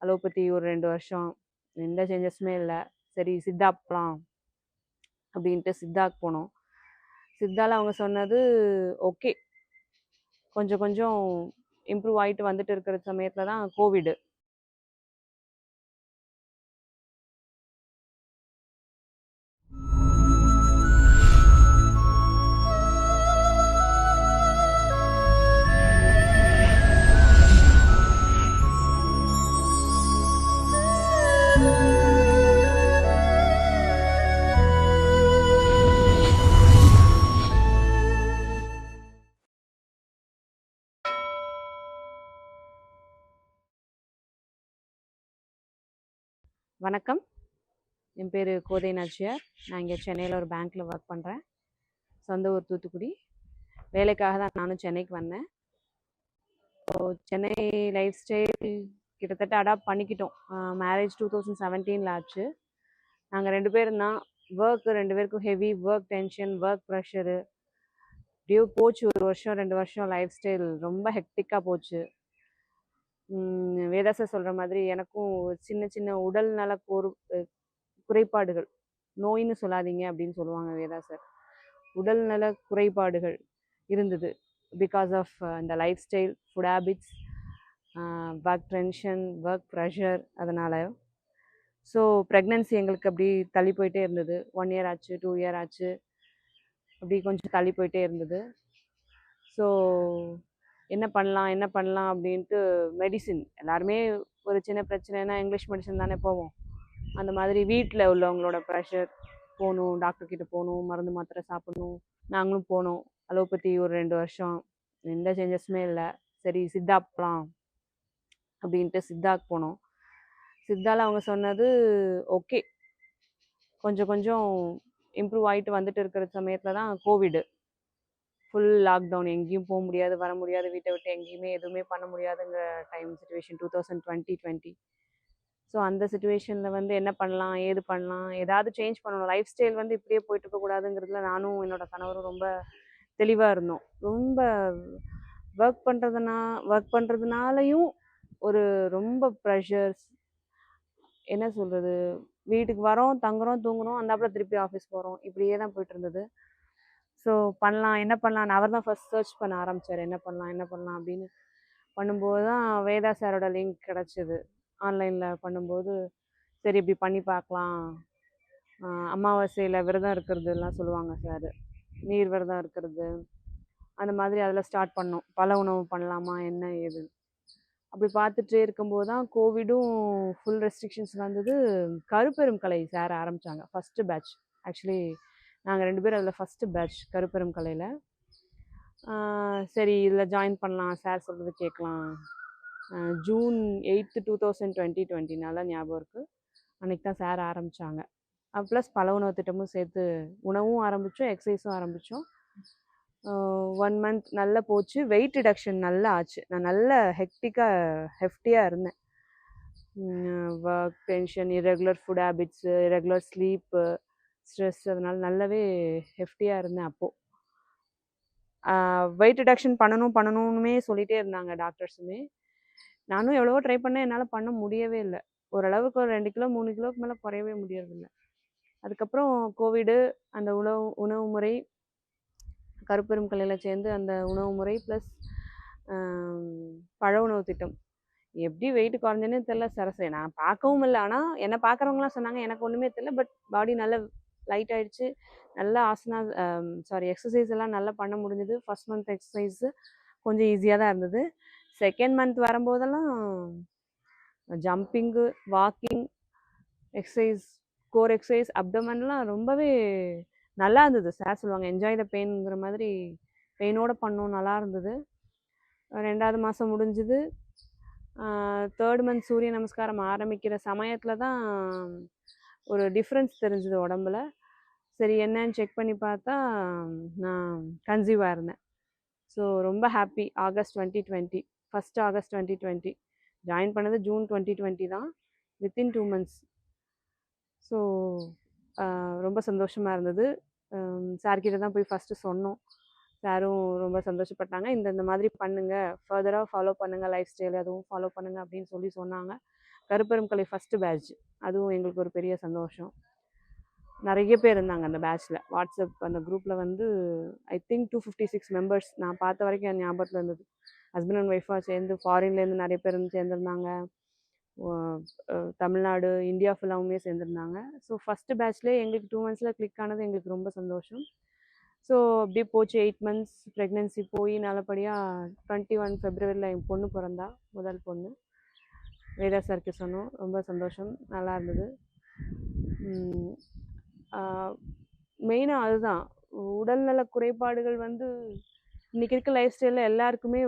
Allopathy ஒரு 2 வருஷம். எந்த சேஞ்சஸுமே இல்ல. சரி சித்தா போலாம் அப்படின்ட்டு சித்தாக்கு போனோம். சித்தால அவங்க சொன்னது ஓகே. கொஞ்சம் கொஞ்சம் இம்ப்ரூவ் ஆயிட்டு வந்துட்டு இருக்கிற சமயத்துல தான் கோவிட். வணக்கம். என் பேர் கோதை நாச்சியார். நான் இங்கே சென்னையில் ஒரு பேங்க்கில் ஒர்க் பண்ணுறேன். சொந்த ஊர் தூத்துக்குடி. வேலைக்காக தான் நானும் சென்னைக்கு வந்தேன். சென்னை லைஃப் ஸ்டைல் கிட்டத்தட்ட அடாப்ட் பண்ணிக்கிட்டோம். மேரேஜ் 2017 ஆச்சு. நாங்கள் 2 பேரும் தான். ஒர்க் 2 பேருக்கும் heavy work tension, work pressure அப்படியே போச்சு. 1 வருஷம் 2 வருஷம் லைஃப் ஸ்டைல் ரொம்ப ஹெக்டிக்காக போச்சு. வேதா சார் சொல்கிற மாதிரி எனக்கும் சின்ன சின்ன உடல் நல குறைபாடுகள், நோயின்னு சொல்லாதீங்க அப்படின்னு சொல்லுவாங்க வேதா சார். உடல் நல குறைபாடுகள் இருந்தது. பிகாஸ் ஆஃப் இந்த life style, food habits, work tension, work pressure. அதனால் ஸோ ப்ரெக்னன்சி எங்களுக்கு அப்படி தள்ளி போயிட்டே இருந்தது. 1 இயர் ஆச்சு, 2 இயர் ஆச்சு, அப்படி கொஞ்சம் தள்ளி போயிட்டே இருந்தது. ஸோ என்ன பண்ணலாம் அப்படின்ட்டு மெடிசின், எல்லாருமே ஒரு சின்ன பிரச்சனைனா இங்கிலீஷ் மெடிசன் தானே போவோம். அந்த மாதிரி வீட்டில் உள்ளவங்களோட ப்ரெஷர், போகணும் டாக்டர்கிட்ட போகணும், மருந்து மாத்திரை சாப்பிடணும். நாங்களும் போனோம். அலோபதி ஒரு 2 வருஷம். எந்த சேஞ்சஸுமே இல்லை. சரி சித்தா போகலாம் அப்படின்ட்டு சித்தாக்கு போனோம். சித்தால அவங்க சொன்னது ஓகே. கொஞ்சம் கொஞ்சம் இம்ப்ரூவ் ஆகிட்டு வந்துட்டு இருக்கிற சமயத்தில் தான் கோவிட். Full lockdown. எங்கேயும் போக முடியாது, வர முடியாது, வீட்டை விட்டு எங்கேயுமே எதுவுமே பண்ண முடியாதுங்கிற டைம் சுச்சுவேஷன் 2020. ஸோ அந்த சுச்சுவேஷனில் வந்து என்ன பண்ணலாம், ஏது பண்ணலாம், ஏதாவது சேஞ்ச் பண்ணணும். லைஃப் ஸ்டைல் வந்து இப்படியே போயிட்டு இருக்கக்கூடாதுங்கிறதுல நானும் என்னோட கணவரும் ரொம்ப தெளிவாக இருந்தோம். ரொம்ப ஒர்க் பண்ணுறதுனாலையும் ஒரு ரொம்ப ப்ரெஷர்ஸ், என்ன சொல்கிறது, வீட்டுக்கு வரோம், தங்குறோம், தூங்குறோம், அந்தாப்புல திருப்பி ஆஃபீஸ் போகிறோம், இப்படியே தான் போயிட்டு இருந்தது. ஸோ என்ன பண்ணலாம், அவர் தான் ஃபர்ஸ்ட் சர்ச் பண்ண ஆரம்பித்தார். என்ன பண்ணலாம் அப்படின்னு பண்ணும்போது தான் வேதா சாரோட லிங்க் கிடச்சிது. ஆன்லைனில் பண்ணும்போது சரி இப்படி பண்ணி பார்க்கலாம். அமாவாசையில் விரதம் இருக்கிறதுலாம் சொல்லுவாங்க சார், நீர் விரதம் இருக்கிறது, அந்த மாதிரி அதில் ஸ்டார்ட் பண்ணோம். பல உணவு பண்ணலாமா என்ன ஏது அப்படி பார்த்துட்டே இருக்கும்போது தான் கோவிடும் ஃபுல் ரெஸ்ட்ரிக்ஷன்ஸ் வந்தது. கருப்பெரும் கலை சார் ஆரம்பித்தாங்க, ஃபஸ்ட்டு பேட்ச். ஆக்சுவலி நாங்கள் 2 பேரும் அதில் ஃபஸ்ட்டு பேட்ச் கருப்பெரும் கலையில். சரி இதில் ஜாயின் பண்ணலாம், சார் சொல்கிறது கேட்கலாம். ஜூன் 8, 2020 நல்லா ஞாபகம் இருக்குது. அன்றைக்கி தான் சார் ஆரம்பித்தாங்க. ப்ளஸ் பல உணவு திட்டமும் சேர்த்து உணவும் ஆரம்பித்தோம், எக்ஸசைஸும் ஆரம்பித்தோம். 1 மந்த் நல்லா போச்சு. வெயிட் ரிடக்ஷன் நல்லா ஆச்சு. நான் நல்ல ஹெஃப்டியாக இருந்தேன். Work tension, irregular food habits, irregular sleep, stress, அதனால நல்லாவே ஹெஃப்டியாக இருந்தேன் அப்போது. வெயிட் ரிடக்ஷன் பண்ணணும்னுமே சொல்லிகிட்டே இருந்தாங்க டாக்டர்ஸுமே. நானும் எவ்வளவோ ட்ரை பண்ணேன், என்னால் பண்ண முடியவே இல்லை. ஓரளவுக்கு ஒரு 2 கிலோ 3 கிலோவுக்கு மேலே குறையவே முடியறதில்ல. அதுக்கப்புறம் கோவிடு, அந்த உணவு முறை, கருப்பெரும் கலையில் சேர்ந்து அந்த உணவு முறை ப்ளஸ் பழ உணவு திட்டம், எப்படி வெயிட் குறைஞ்சேன்னே தெரில. சரசு நான் பார்க்கவும் இல்லை. ஆனால் என்னை பார்க்குறவங்களாம் சொன்னாங்க எனக்கு ஒன்றுமே தெரில, பட் பாடி நல்லா லைட் ஆகிடுச்சு. நல்லா எக்ஸசைஸ் எல்லாம் நல்லா பண்ண முடிஞ்சது. ஃபர்ஸ்ட் மந்த் எக்ஸசைஸு கொஞ்சம் ஈஸியாக தான் இருந்தது. செகண்ட் மந்த் வரும்போதெல்லாம் jumping, walking exercise, core exercise, அப்டமன்லாம் ரொம்பவே நல்லா இருந்தது. சார் சொல்லுவாங்க என்ஜாய் த பெயின்ங்கிற மாதிரி, பெயினோடு பண்ணோம், நல்லா இருந்தது. 2வது மாதம் முடிஞ்சுது. 3rd மந்த் சூரிய நமஸ்காரம் ஆரம்பிக்கிற சமயத்தில் தான் ஒரு டிஃப்ரென்ஸ் தெரிஞ்சுது உடம்புல. சரி என்னன்னு செக் பண்ணி பார்த்தா நான் கன்சீவாக இருந்தேன். ஸோ ரொம்ப ஹாப்பி. ஆகஸ்ட் 2020, 1 ஆகஸ்ட் 2020 ஜாயின் பண்ணது. ஜூன் 2020 தான், வித்தின் 2 மந்த்ஸ். ஸோ ரொம்ப சந்தோஷமாக இருந்தது. சார்கிட்ட தான் போய் ஃபஸ்ட்டு சொன்னோம். சாரும் ரொம்ப சந்தோஷப்பட்டாங்க. இந்த மாதிரி பண்ணுங்கள், ஃபர்தராக ஃபாலோ பண்ணுங்கள், லைஃப் ஸ்டைல் அதுவும் ஃபாலோ பண்ணுங்கள் அப்படின்னு சொன்னாங்க. கருப்பெரும் கலை ஃபஸ்ட்டு பேட்ச். அதுவும் எங்களுக்கு ஒரு பெரிய சந்தோஷம். நிறைய பேர் இருந்தாங்க அந்த பேட்ச்சில். வாட்ஸ்அப் அந்த குரூப்பில் வந்து ஐ திங்க் 256 மெம்பர்ஸ் நான் பார்த்த வரைக்கும் என் ஞாபகத்தில் இருந்தது. ஹஸ்பண்ட் அண்ட் ஒய்ஃபாக சேர்ந்து ஃபாரின்லேருந்து நிறைய பேர் வந்து சேர்ந்துருந்தாங்க. தமிழ்நாடு, இந்தியா ஃபுல்லாகவுமே சேர்ந்துருந்தாங்க. ஸோ ஃபஸ்ட்டு பேட்ச்லேயே எங்களுக்கு 2 மந்த்ஸில் கிளிக் ஆனது எங்களுக்கு ரொம்ப சந்தோஷம். ஸோ அப்படியே போச்சு 8 மந்த்ஸ் ப்ரெக்னென்சி போய் நல்லபடியாக 21 ஃபெப்ரவரியில் என் பொண்ணு பிறந்தா, முதல் பொண்ணு. வேதா சாருக்கு சொன்னோம், ரொம்ப சந்தோஷம், நல்லா இருந்தது. மெயினாக அதுதான், உடல்நல குறைபாடுகள் வந்து இன்றைக்கி இருக்க லைஃப் ஸ்டைலில் எல்லாருக்குமே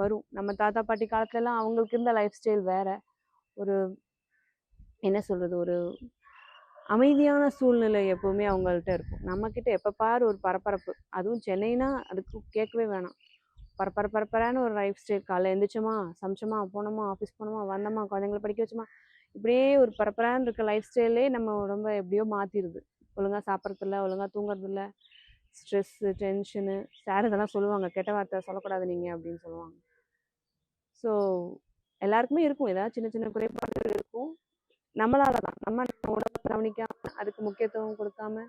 வரும். நம்ம தாத்தா பாட்டி காலத்துலலாம் அவங்களுக்கு இருந்த லைஃப் ஸ்டைல் வேறு. ஒரு என்ன சொல்கிறது, ஒரு அமைதியான சூழ்நிலை எப்போவுமே அவங்கள்ட்ட இருக்கும். நம்மக்கிட்ட எப்போ பாரு ஒரு பரபரப்பு. அதுவும் சென்னைனா அதுக்கு கேட்கவே வேணாம். பரபரப்பான ஒரு லைஃப் ஸ்டைல். காலைல எழுந்திரிச்சோமா, சமைச்சோமா, போனோமா, ஆஃபீஸ் போனோமா, வந்தோமா, குழந்தைங்கள படிக்க வச்சோமா, இப்படியே ஒரு பரபரான்னு இருக்க லைஃப் ஸ்டைலே நம்ம ரொம்ப எப்படியோ மாற்றிடுது. ஒழுங்காக சாப்பிட்றதில்ல, ஒழுங்காக தூங்குறதில்ல, ஸ்ட்ரெஸ்ஸு, டென்ஷனு. சார் இதெல்லாம் சொல்லுவாங்க, கெட்ட வார்த்தை சொல்லக்கூடாது நீங்கள் அப்படின்னு சொல்லுவாங்க. ஸோ எல்லாருக்குமே இருக்கும், ஏதாவது சின்ன சின்ன குறைபாடுகள் இருக்கும். நம்மளால தான், நம்ம உடம்பை கவனிக்காமல், அதுக்கு முக்கியத்துவம் கொடுக்காம,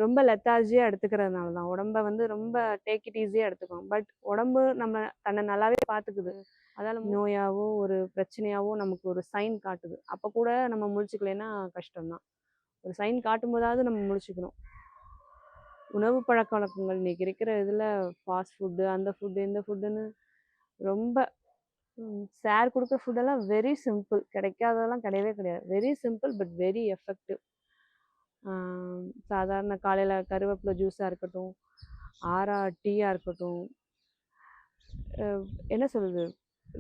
ரொம்ப லெத்தார்ஜியாக எடுத்துக்கிறதுனால தான். உடம்பை வந்து ரொம்ப டேக் இட் ஈஸியாக எடுத்துக்கோம். பட் உடம்பு நம்ம தன்னை நல்லாவே பார்த்துக்குது. அதால் நோயாவோ ஒரு பிரச்சனையாவோ நமக்கு ஒரு சைன் காட்டுது. அப்போ கூட நம்ம முழிச்சுக்கலைன்னா கஷ்டம்தான். ஒரு சைன் காட்டும் போதாவது நம்ம முழிச்சுக்கணும். உணவு பழக்க வழக்கங்கள் இன்றைக்கி இருக்கிற இதில் ஃபாஸ்ட் ஃபுட்டு, அந்த ஃபுட்டு, இந்த ஃபுட்டுன்னு ரொம்ப சார் கொடுக்குற ஃபுட்டெல்லாம் வெரி சிம்பிள். கிடைக்காததெல்லாம் கிடையவே கிடையாது. Very simple but very effective. சாதாரண காலையில் கருவேப்பிலை ஜூஸாக இருக்கட்டும், ஆரா டீயாக இருக்கட்டும், என்ன சொல்கிறது,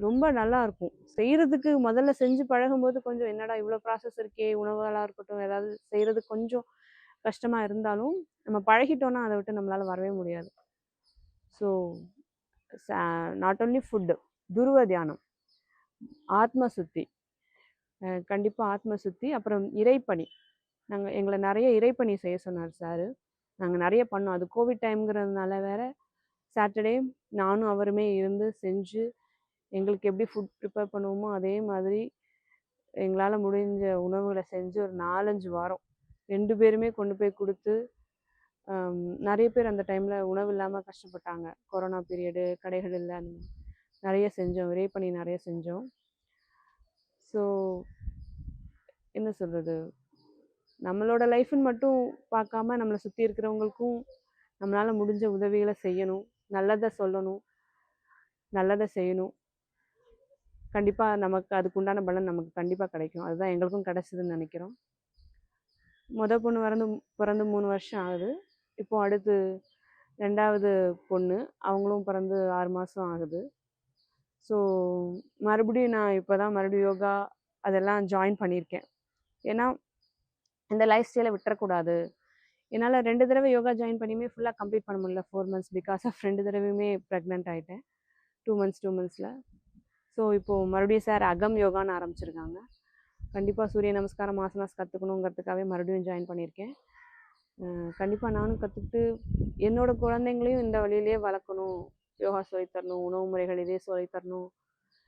ரொம்ப நல்லாயிருக்கும் செய்கிறதுக்கு. முதல்ல செஞ்சு பழகும்போது கொஞ்சம் என்னடா இவ்வளோ ப்ராசஸ் இருக்கே, உணவுகளாக இருக்கட்டும், ஏதாவது செய்கிறதுக்கு கொஞ்சம் கஷ்டமாக இருந்தாலும் நம்ம பழகிட்டோன்னா அதை விட்டு நம்மளால் வரவே முடியாது. ஸோ நாட் ஓன்லி ஃபுட்டு, துருவ தியானம், ஆத்ம சுத்தி, கண்டிப்பாக ஆத்ம சுத்தி, அப்புறம் இறைப்பணி. எங்களை நிறைய இறைப்பணி செய்ய சொன்னார் சார். நாங்கள் நிறைய பண்ணோம். அது கோவிட் டைம்ங்கிறதுனால வேறு சாட்டர்டே நானும் அவருமே இருந்து செஞ்சு, எங்களுக்கு எப்படி ஃபுட் ப்ரிப்பேர் பண்ணுவோமோ அதே மாதிரி எங்களால் முடிஞ்ச உணவுகளை செஞ்சு ஒரு 4-5 வாரம் 2 பேருமே கொண்டு போய் கொடுத்து, நிறைய பேர் அந்த டைமில் உணவு இல்லாமல் கஷ்டப்பட்டாங்க. கொரோனா பீரியடு, கடைகள் இல்லை, அந்த நிறைய செஞ்சோம், இறைப்பணி நிறைய செஞ்சோம். ஸோ என்ன சொல்கிறது, நம்மளோட லைஃப்னு மட்டும் பார்க்காம நம்மளை சுற்றி இருக்கிறவங்களுக்கும் நம்மளால் முடிஞ்ச உதவிகளை செய்யணும், நல்லதை சொல்லணும், நல்லதை செய்யணும். கண்டிப்பாக நமக்கு அதுக்கு உண்டான பலன் நமக்கு கண்டிப்பாக கிடைக்கும். அதுதான் எங்களுக்கும் கிடச்சிதுன்னு நினைக்கிறோம். பொண்ணு பிறந்து 3 வருஷம் ஆகுது. இப்போது அடுத்து 2வது பொண்ணு, அவங்களும் பிறந்து 6 மாதம் ஆகுது. ஸோ மறுபடியும் நான் இப்போ தான் மறுபடியும் யோகா அதெல்லாம் ஜாயின் பண்ணியிருக்கேன். ஏன்னா இந்த லைஃப் ஸ்டைலை விட்டுறக்கூடாது. என்னால் 2 தடவை யோகா ஜாயின் பண்ணியுமே ஃபுல்லாக கம்ப்ளீட் பண்ண முடியல 4 மந்த்ஸ். பிகாஸ் ஆஃப் 2 தடவையுமே ப்ரெக்னென்ட் ஆகிட்டேன் 2 மந்த்ஸில். ஸோ இப்போது மறுபடியும் சார் அகம் யோகான்னு ஆரம்பிச்சிருக்காங்க. கண்டிப்பாக சூரிய நமஸ்காரம், ஆசனாஸ் கற்றுக்கணுங்கிறதுக்காகவே மறுபடியும் ஜாயின் பண்ணியிருக்கேன். கண்டிப்பாக நானும் கற்றுக்கிட்டு என்னோடய குழந்தைங்களையும் இந்த வழியிலே வளர்க்கணும். யோகா சொல்லித்தரணும், உணவு முறைகள் இதே சொல்லித்தரணும்.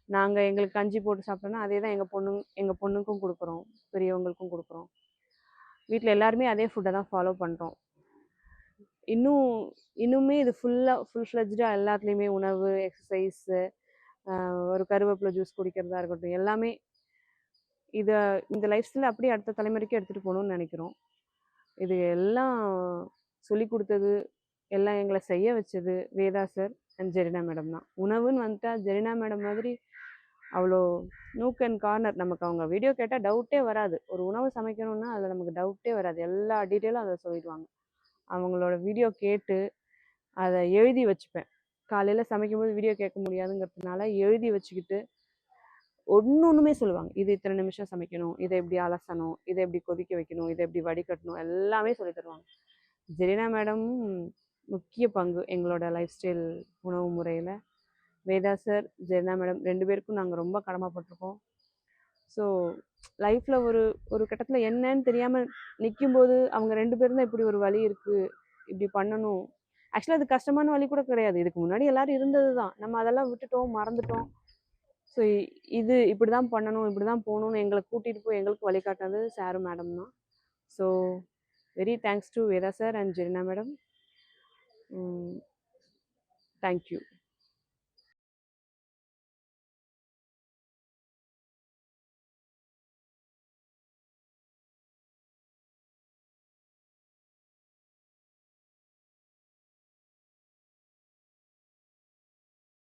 நாங்கள் எங்களுக்கு கஞ்சி போட்டு சாப்பிட்டோன்னா அதே தான் எங்கள் பொண்ணுக்கும் கொடுக்குறோம், பெரியவங்களுக்கும் கொடுக்குறோம். வீட்டில் எல்லாருமே அதே ஃபுட்டை தான் ஃபாலோ பண்ணுறோம். இன்னுமே இது ஃபுல் ஃப்ளெஜ்டாக எல்லாத்துலேயுமே உணவு, எக்ஸசைஸு, ஒரு கருவேப்பிலை ஜூஸ் குடிக்கிறதா இருக்கட்டும், எல்லாமே இந்த லைஃப் ஸ்டைலை அப்படியே அடுத்த தலைமுறைக்கு எடுத்துகிட்டு போகணுன்னு நினைக்கிறோம். இது எல்லாம் சொல்லி கொடுத்தது, எல்லாம் எங்களை செய்ய வச்சது Veda sir and Zarina madam தான். உணவுன்னு வந்துட்டால் ஜெரினா மேடம் மாதிரி அவ்வளோ நூக் அண்ட் கார்னர். நமக்கு அவங்க வீடியோ கேட்டால் டவுட்டே வராது. ஒரு உணவு சமைக்கணுன்னா அதில் நமக்கு டவுட்டே வராது. எல்லா டீட்டெயிலும் அதை சொல்லிடுவாங்க. அவங்களோட வீடியோ கேட்டு அதை எழுதி வச்சுப்பேன். காலையில் சமைக்கும்போது வீடியோ கேட்க முடியாதுங்கிறதுனால எழுதி வச்சுக்கிட்டு ஒன்றுமே சொல்லுவாங்க. இது இத்தனை நிமிஷம் சமைக்கணும், இதை எப்படி அலசணும், இதை எப்படி கொதிக்க வைக்கணும், இதை எப்படி வடிகட்டணும், எல்லாமே சொல்லி தருவாங்க. ஜெரினா மேடம் முக்கிய பங்கு எங்களோட லைஃப் ஸ்டைல் உணவு முறையில். வேதா சார், ஜெரினா மேடம் 2 பேருக்கும் நாங்கள் ரொம்ப கடமைப்பட்டிருக்கோம். ஸோ லைஃப்பில் ஒரு கட்டத்தில் என்னன்னு தெரியாமல் நிற்கும்போது அவங்க 2 பேரும் தான் இப்படி ஒரு வழி இருக்குது, இப்படி பண்ணணும். ஆக்சுவலாக அது கஷ்டமான வழி கூட கிடையாது. இதுக்கு முன்னாடி எல்லோரும் இருந்தது தான். நம்ம அதெல்லாம் விட்டுட்டோம், மறந்துட்டோம். ஸோ இது இப்படி தான் பண்ணணும், இப்படி தான் போகணும்னு எங்களை கூட்டிகிட்டு போய் எங்களுக்கு வழிகாட்டினது சாரும் மேடம் தான். So very thanks to Veda sir and Zarina madam. Thank you.